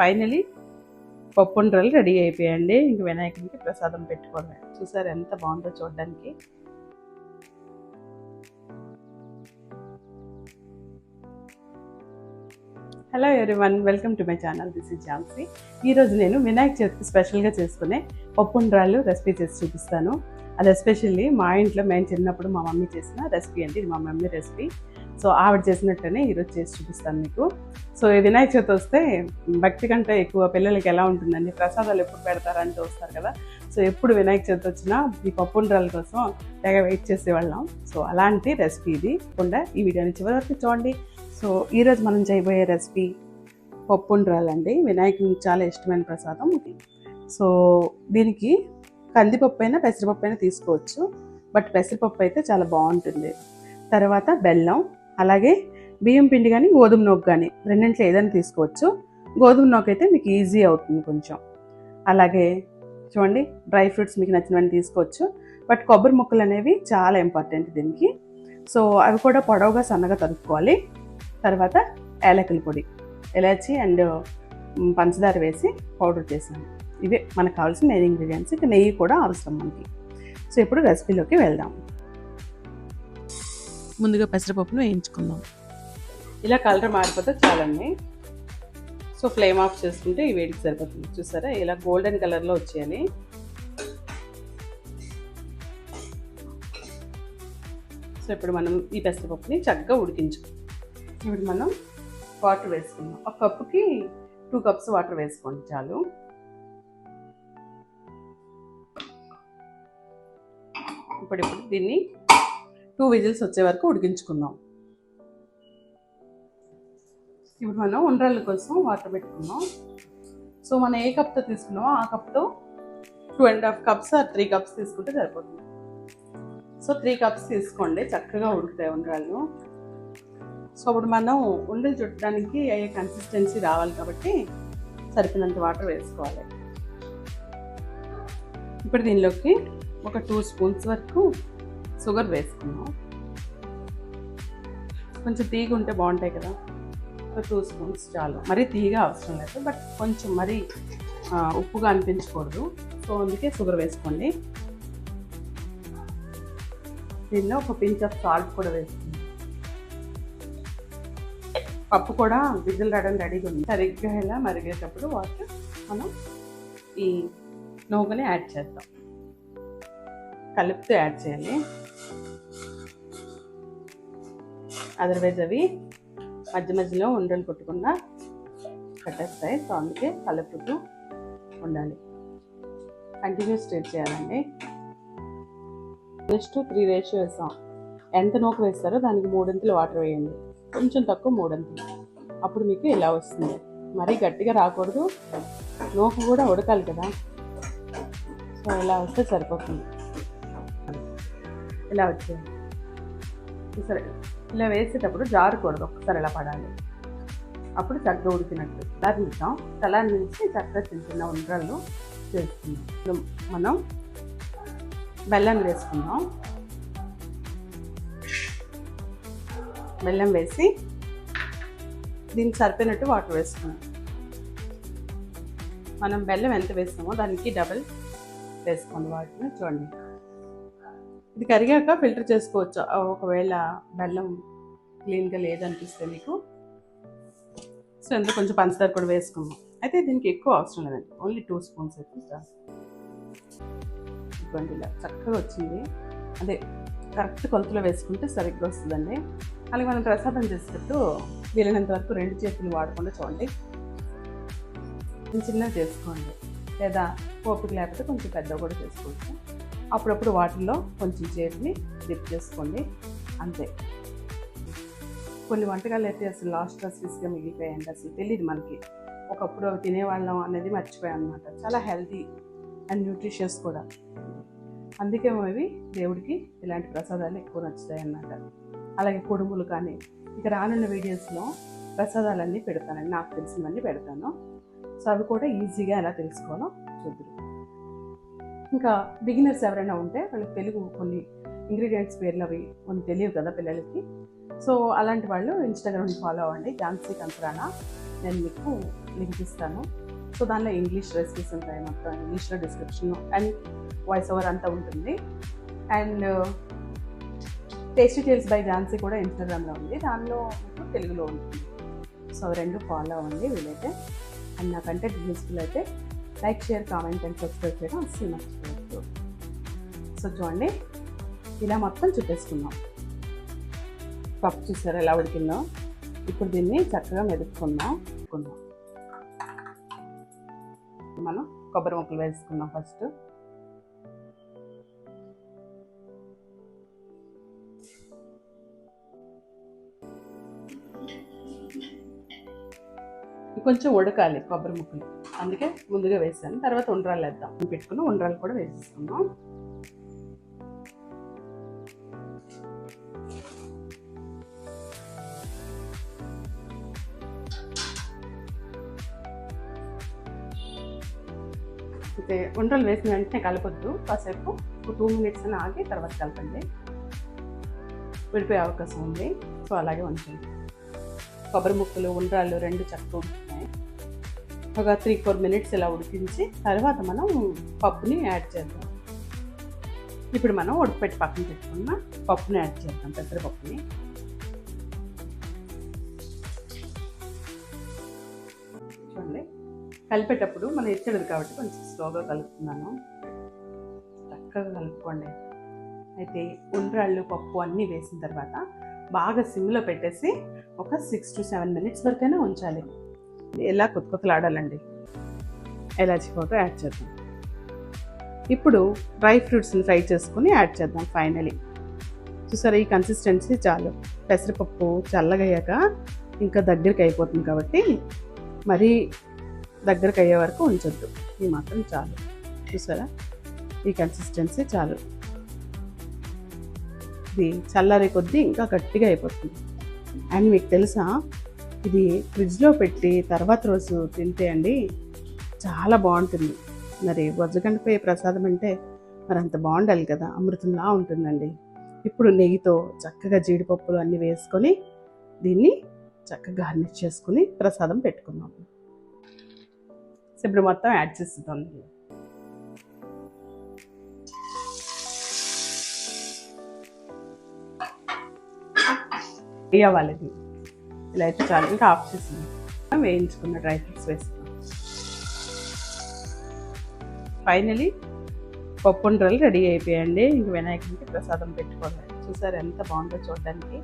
Finally పప్పుండ్రలు ready అయిపోయాయండి. ఇంక వినాయకునికి ప్రసాదం పెట్టుకోవడమే. చూసారు ఎంత బాగుందో చూడడానికి. Hello everyone, welcome to my channel. This is Jhansi. ఈరోజు నేను వినాయక చవితికి స్పెషల్గా చేసుకునే పప్పుండ్రాలు రెసిపీ చేసి చూపిస్తాను. అది ఎస్పెషల్లీ మా ఇంట్లో మేము చిన్నప్పుడు మా మమ్మీ చేసిన రెసిపీ అండి. ఇది మా మమ్మీ రెసిపీ. సో ఆవిడ చేసినట్టునే ఈరోజు చేసి చూపిస్తాను మీకు. సో ఈ వినాయక చవితి వస్తే భక్తి కంటే ఎక్కువ పిల్లలకి ఎలా ఉంటుందండి, ప్రసాదాలు ఎప్పుడు పెడతారని చూస్తారు కదా. సో ఎప్పుడు వినాయక చవితి వచ్చినా ఈ పప్పుండ్రాల కోసం తెగ వెయిట్ చేసేవాళ్ళం. సో అలాంటి రెసిపీ ఇది. తప్పకుండా ఈ వీడియోని చివరి వరకు చూడండి. సో ఈరోజు మనం చేయబోయే రెసిపీ పప్పుండ్రాలండి. వినాయకునికి చాలా ఇష్టమైన ప్రసాదం. సో దీనికి కందిపప్పు అయినా పెసరపప్పు అయినా తీసుకోవచ్చు, బట్ పెసరపప్పు అయితే చాలా బాగుంటుంది. తర్వాత బెల్లం, అలాగే బియ్యం పిండి కానీ గోధుమ నూక కానీ రెండింటిలో ఏదైనా తీసుకోవచ్చు. గోధుమ నూక అయితే మీకు ఈజీ అవుతుంది కొంచెం. అలాగే చూడండి, డ్రై ఫ్రూట్స్ మీకు నచ్చినవన్నీ తీసుకోవచ్చు, బట్ కొబ్బరి ముక్కలు అనేవి చాలా ఇంపార్టెంట్ దీనికి. సో అవి కూడా పొడవుగా సన్నగా తరుక్కోవాలి. తర్వాత యాలకుల పొడి, ఇలాచి అండ్ పంచదార వేసి పౌడర్ చేసాను. ఇవే మనకు కావాల్సిన మెయిన్ ఇంగ్రీడియంట్స్. ఇక నెయ్యి కూడా అవసరం మనకి. సో ఇప్పుడు రెసిపీలోకి వెళ్దాం. ముందుగా పెసరపప్పును వేయించుకుందాం. ఇలా కలర్ మారిపోతే చాలండి. సో ఫ్లేమ్ ఆఫ్ చేసుకుంటే ఈ వేడికి సరిపోతుంది. చూసారా, ఇలా గోల్డెన్ కలర్లో వచ్చేయాలి. సో ఇప్పుడు మనం ఈ పెసరపప్పుని చక్కగా ఉడికించుకుందాం. ఇప్పుడు మనం వాటర్ వేసుకుందాం. ఒక కప్పుకి 2 కప్స్ వాటర్ వేసుకోండి చాలు. ఇప్పుడు దీన్ని 2 విజిల్స్ వచ్చే వరకు ఉడికించుకుందాం. ఇప్పుడు మనం ఉండ్రాళ్ళ కోసం వాటర్ పెట్టుకుందాం. సో మనం ఏ కప్తో తీసుకున్నామో ఆ కప్తో 2.5 కప్స్ 3 కప్స్ తీసుకుంటే సరిపోతుంది. సో 3 కప్స్ తీసుకోండి, చక్కగా ఉడుకుతాయి ఉండ్రాళ్ళు. సో ఇప్పుడు మనం ఉండలు చుట్టడానికి అయ్యే కన్సిస్టెన్సీ రావాలి కాబట్టి సరిపోయినంత వాటర్ వేసుకోవాలి. ఇప్పుడు దీనిలోకి ఒక 2 స్పూన్స్ వరకు షుగర్ వేసుకున్నాం. కొంచెం తీగ ఉంటే బాగుంటాయి కదా. ఒక 2 స్పూన్స్ చాలు. మరీ తీగ అవసరం లేదు, బట్ కొంచెం మరీ ఉప్పుగా అనిపించకూడదు. సో అందుకే షుగర్ వేసుకోండి. దీనిలో ఒక పించ్ ఆఫ్ సాల్ట్ కూడా వేసుకుందాం. పప్పు కూడా విజిల్ రావడం రెడీగా ఉంది. సరిగ్గా ఇలా మరిగేటప్పుడు వాటర్ మనం ఈ నూకని యాడ్ చేద్దాం. కలుపుతూ యాడ్ చేయాలి, అదర్వైజ్ అవి మధ్య మధ్యలో ఉండలు కొట్టకుండా కట్టేస్తాయి. సో అందుకే కలుపుతూ ఉండాలి, కంటిన్యూస్ స్టేట్ చేయాలండి. 1:3 రేషియో వేసాం. ఎంత నూక వేస్తారో దానికి 3 వాటర్ వేయండి. కొంచెం తక్కువ 3. అప్పుడు మీకు ఇలా వస్తుంది. మరీ గట్టిగా రాకూడదు, నూక కూడా ఉడకాలి కదా. సో ఇలా వస్తే సరిపోతుంది. ఇలా వచ్చేది. సరే, ఇలా వేసేటప్పుడు జారకూడదు, ఒక్కసారి ఇలా పడాలి. అప్పుడు చక్కగా ఉడికినట్టు. చల్లారిద్దాం. చల్లారి నుంచి చక్కగా చిన్న చిన్న ఉండ్రాళ్ళు చేసుకుందాం. మనం బెల్లం వేసుకుందాం. బెల్లం వేసి దీనికి సరిపోయినట్టు వాటర్ వేసుకున్నాం. మనం బెల్లం ఎంత వేస్తామో దానికి డబుల్ వేసుకోండి వాటిని. చూడండి, ఇది కరిగాక ఫిల్టర్ చేసుకోవచ్చు ఒకవేళ బెల్లం క్లీన్గా లేదనిపిస్తే మీకు. సో ఇందులో కొంచెం పంచదార కూడా వేసుకున్నాం. అయితే దీనికి ఎక్కువ అవసరం లేదండి, ఓన్లీ 2 స్పూన్స్ అయితే చాలు. ఇటువంటి ఇలా చక్కగా వచ్చింది. అదే కరెక్ట్ కొలతలో వేసుకుంటే సరిగ్గా వస్తుందండి. అలాగే మనం ప్రసాదం చేసేటప్పుడు వీలైనంత వరకు 2 చేతులు వాడకుండా చూడండి, చిన్నగా చేసుకోండి. లేదా ఓపిక లేకపోతే కొంచెం పెద్దగా కూడా చేసుకోవచ్చు. అప్పుడప్పుడు వాటిల్లో కొంచెం చేతిని డిప్ చేసుకోండి, అంతే. కొన్ని వంటకాలు అయితే అసలు లాస్ట్ స్వీట్స్గా మిగిలిపోయాయండి. అసలు తెలియదు మనకి. ఒకప్పుడు అవి తినేవాళ్ళం అనేది మర్చిపోయాం అనమాట. చాలా హెల్తీ అండ్ న్యూట్రిషియస్ కూడా. అందుకే అవి దేవుడికి ఇలాంటి ప్రసాదాలు ఎక్కువ నచ్చుతాయి అన్నమాట. అలాగే కుడుములు కానీ. ఇక రానున్న వీడియోస్లో ప్రసాదాలన్నీ పెడతానండి, నాకు తెలిసినవన్నీ పెడతాను. సో అవి కూడా ఈజీగా ఎలా తెలుసుకోవాలో చూద్దాం. ఇంకా బిగినర్స్ ఎవరైనా ఉంటే వాళ్ళకి తెలుగు కొన్ని ఇంగ్రీడియంట్స్ పేర్లు అవి కొన్ని తెలియవు కదా పిల్లలకి. సో అలాంటి వాళ్ళు ఇన్స్టాగ్రామ్ ఫాలో అవ్వండి, ఝాన్సీ కంసరానా. నేను మీకు లింక్ ఇస్తాను. సో దానిలో ఇంగ్లీష్ రెసిపీస్ ఉంటాయి, మొత్తం ఇంగ్లీష్లో డిస్క్రిప్షన్ అండ్ వాయిస్ ఓవర్ అంతా ఉంటుంది. And tasty tales by Jhansi కూడా ఇన్స్టాగ్రామ్లో ఉంది, దానిలో మీకు తెలుగులో ఉంటుంది. సో రెండు ఫాలో అవ్వండి వీలైతే. అండ్ నా కంటెంట్ యూస్ఫుల్ అయితే like, share, comment and subscribe చేయడం అస్సలు మర్చిపోవద్దు. సో చూడండి, ఇలా మొత్తం చుట్టేసుకుందాం. పప్పు చూసారు ఎలా ఉడికిందో. ఇప్పుడు దీన్ని చక్కగా మెదుపుకుందాం. మనం కొబ్బరి ముక్కలు వేసుకుందాం ఫస్ట్. కొంచెం ఉడకాలి కొబ్బరి ముక్కలు, అందుకే ముందుగా వేసాను. తర్వాత ఉండ్రాలు వేద్దాం. పెట్టుకుని ఉండ్రాలు కూడా వేసేసుకుందాం. అయితే ఉండ్రాలు వేసిన వెంటనే కలపొద్దు, కాసేపు 2 minutes అని ఆగి తర్వాత కలపండి, విడిపోయే అవకాశం ఉంది. సో అలాగే ఉంచండి. కొబ్బరి ముక్కలు ఉండ్రాలు రెండు చక్కగా ఉడుకుతున్నాయి. ఒక 3-4 minutes ఇలా ఉడికించి తర్వాత మనం పప్పుని యాడ్ చేద్దాం. ఇప్పుడు మనం ఉడకపెట్టి పక్కన పెట్టుకున్న పప్పుని యాడ్ చేద్దాం, పెసరపప్పుని. చూడండి, కలిపేటప్పుడు మనం ఇచ్చడదు కాబట్టి కొంచెం స్లోగా కలుపుతున్నాను. చక్కగా కలుపుకోండి. అయితే ఉండ్రాళ్ళు పప్పు అన్నీ వేసిన తర్వాత బాగా సిమ్లో పెట్టేసి ఒక 6 to 7 minutes వరకైనా ఉంచాలి. ఎలా కొత్తలాడాలండి. ఎలాచి పౌడర్ యాడ్ చేద్దాం. ఇప్పుడు డ్రై ఫ్రూట్స్ని ఫ్రై చేసుకుని యాడ్ చేద్దాం. ఫైనలీ చూసారా, ఈ కన్సిస్టెన్సీ చాలు. పెసరపప్పు చల్లగా అయ్యాక ఇంకా దగ్గరికి అయిపోతుంది కాబట్టి మరీ దగ్గరకు అయ్యే వరకు ఉంచొద్దు. ఈ మాత్రం చాలు. చూసారా, ఈ కన్సిస్టెన్సీ చాలు. ఇది చల్లారే కొద్దీ ఇంకా గట్టిగా అయిపోతుంది. అండ్ మీకు తెలుసా, ఇది ఫ్రిడ్జ్లో పెట్టి తర్వాత రోజు తింటే అండి చాలా బాగుంటుంది. మరి వజ్రగంటపోయే ప్రసాదం అంటే మరి అంత బాగుండాలి కదా, అమృతంలా ఉంటుందండి. ఇప్పుడు నెయ్యితో చక్కగా జీడిపప్పులు అన్నీ వేసుకొని దీన్ని చక్కగా గార్నిష్ చేసుకుని ప్రసాదం పెట్టుకున్నాం. ఇప్పుడు మొత్తం యాడ్ చేస్తుంది. వేయాలి. ఇలా అయితే చాలు. ఇంకా ఆఫ్ చేసింది. వేయించుకున్న డ్రై ఫ్రూట్స్ వేసుకున్నాం. ఫైనలీ పప్పు ఉండ్రాలు రెడీ అయిపోయాయండి. ఇంక వినాయకుడికి ప్రసాదం పెట్టుకోవాలి. చూసారు ఎంత బాగుందో చూడడానికి.